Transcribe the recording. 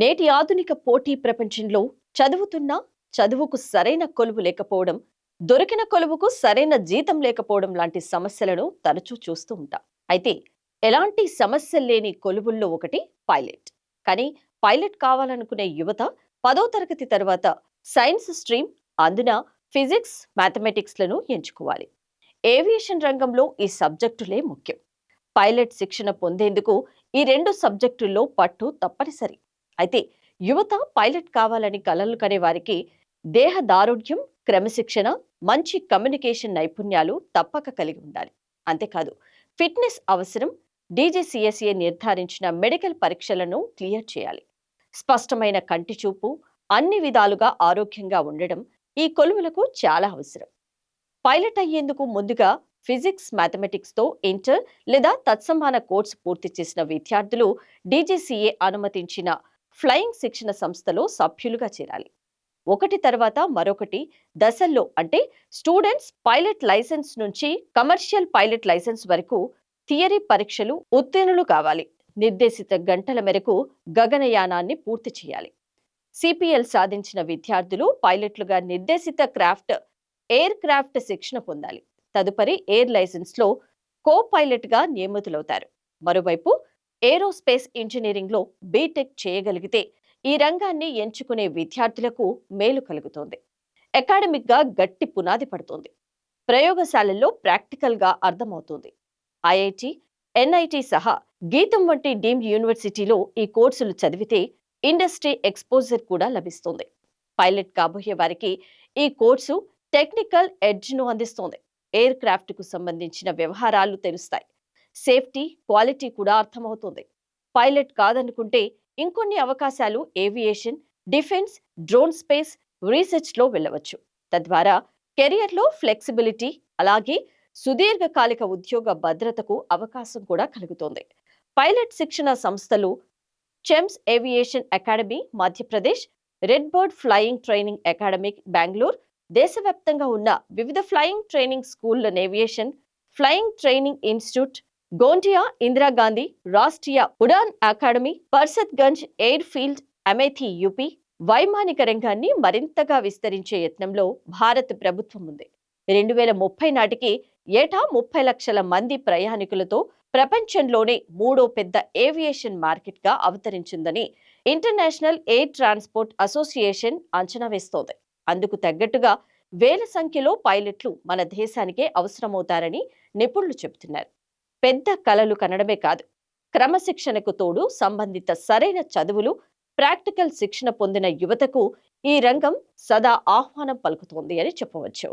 నేటి ఆధునిక పోటీ ప్రపంచంలో చదువుతున్నా చదువుకు సరైన కొలువు లేకపోవడం, దొరికిన కొలువుకు సరైన జీతం లేకపోవడం లాంటి సమస్యలను తరచూ చూస్తూ ఉంటాం. అయితే ఎలాంటి సమస్యలు లేని కొలువుల్లో ఒకటి పైలట్. కానీ పైలట్ కావాలనుకునే యువత 10వ తరగతి తర్వాత సైన్స్ స్ట్రీమ్, అందున ఫిజిక్స్, మ్యాథమెటిక్స్లను ఎంచుకోవాలి. ఏవియేషన్ రంగంలో ఈ సబ్జెక్టులే ముఖ్యం. పైలట్ శిక్షణ పొందేందుకు ఈ రెండు సబ్జెక్టుల్లో పట్టు తప్పనిసరి. అయితే యువత పైలట్ కావాలని కలలు కనే వారికి దేహ దారుఢ్యం, క్రమశిక్షణ, మంచి కమ్యూనికేషన్ నైపుణ్యాలు తప్పక కలిగి ఉండాలి. అంతేకాదు ఫిట్నెస్ అవసరం. డీజీసీఎస్ఏ నిర్ధారించిన మెడికల్ పరీక్షలను క్లియర్ చేయాలి. స్పష్టమైన కంటి చూపు, అన్ని విధాలుగా ఆరోగ్యంగా ఉండడం ఈ కొలువులకు చాలా అవసరం. పైలట్ అయ్యేందుకు ముందుగా ఫిజిక్స్, మ్యాథమెటిక్స్ తో ఇంటర్ లేదా తత్సమాన కోర్సు పూర్తి చేసిన విద్యార్థులు డీజీసీఏ అనుమతించిన ఫ్లయింగ్ శిక్షణ సంస్థలో సభ్యులుగా చేరాలి. ఒకటి తర్వాత మరొకటి దశల్లో, అంటే స్టూడెంట్స్ పైలట్ లైసెన్స్ నుంచి కమర్షియల్ పైలట్ లైసెన్స్ వరకు థియరీ పరీక్షలు ఉత్తీర్ణులు కావాలి. నిర్దేశిత గంటల మేరకు గగనయానాన్ని పూర్తి చేయాలి. సిపిఎల్ సాధించిన విద్యార్థులు పైలట్లుగా నిర్దేశిత ఎయిర్ క్రాఫ్ట్ శిక్షణ పొందాలి. తదుపరి ఎయిర్ లైసెన్స్ లో కో పైలట్ గా నియమితులవుతారు. మరోవైపు ఏరోస్పేస్ ఇంజనీరింగ్ లో బీటెక్ చేయగలిగితే ఈ రంగాన్ని ఎంచుకునే విద్యార్థులకు మేలు కలుగుతోంది. అకాడమిక్ గా గట్టి పునాది పడుతోంది. ప్రయోగశాలల్లో ప్రాక్టికల్ గా అర్థమవుతుంది. ఐఐటి, ఎన్ఐటి సహా గీతం వంటి డీమ్డ్ యూనివర్సిటీలో ఈ కోర్సులు చదివితే ఇండస్ట్రీ ఎక్స్పోజర్ కూడా లభిస్తుంది. పైలట్ కాబోయే వారికి ఈ కోర్సు టెక్నికల్ ఎడ్జ్ ను అందిస్తోంది. ఎయిర్ క్రాఫ్ట్ కు సంబంధించిన వ్యవహారాలు తెలుస్తాయి. సేఫ్టీ, క్వాలిటీ కూడా అర్థమవుతుంది. పైలట్ కాదనుకుంటే ఇంకొన్ని అవకాశాలు aviation, defence, drone space, research లో వెళ్ళవచ్చు. తద్వారా కెరియర్ లో ఫ్లెక్సిబిలిటీ, అలాగే సుదీర్ఘకాలిక ఉద్యోగ భద్రతకు అవకాశం కూడా కలుగుతోంది. పైలట్ శిక్షణ సంస్థలు Chimes aviation academy Madhya Pradesh, red bird flying training academy Bengaluru, దేశవ్యాప్తంగా ఉన్న వివిధ ఫ్లయింగ్ ట్రైనింగ్ స్కూళ్ల aviation flying training institute, Gondia Indira Gandhi Rashtriya Uran academy, Fursatganj air field, Amethi UP వైమానిక రంగాన్ని మరింతగా విస్తరించే యత్నంలో భారత ప్రభుత్వం ఉంది. 2030 నాటికి ఏటా 30 లక్షల మంది ప్రయాణికులతో ప్రపంచంలోనే మూడో పెద్ద ఏవియేషన్ మార్కెట్ గా అవతరించిందని ఇంటర్నేషనల్ ఎయిర్ ట్రాన్స్పోర్ట్ అసోసియేషన్ అంచనా వేస్తోంది. అందుకు తగ్గట్టుగా వేల సంఖ్యలో పైలట్లు మన దేశానికే అవసరమవుతారని నిపుణులు చెబుతున్నారు. పెద్ద కలలు కనడమే కాదు, క్రమశిక్షణకు తోడు సంబంధిత సరైన చదువులు, ప్రాక్టికల్ శిక్షణ పొందిన యువతకు ఈ రంగం సదా ఆహ్వానం పలుకుతోంది అని చెప్పవచ్చు.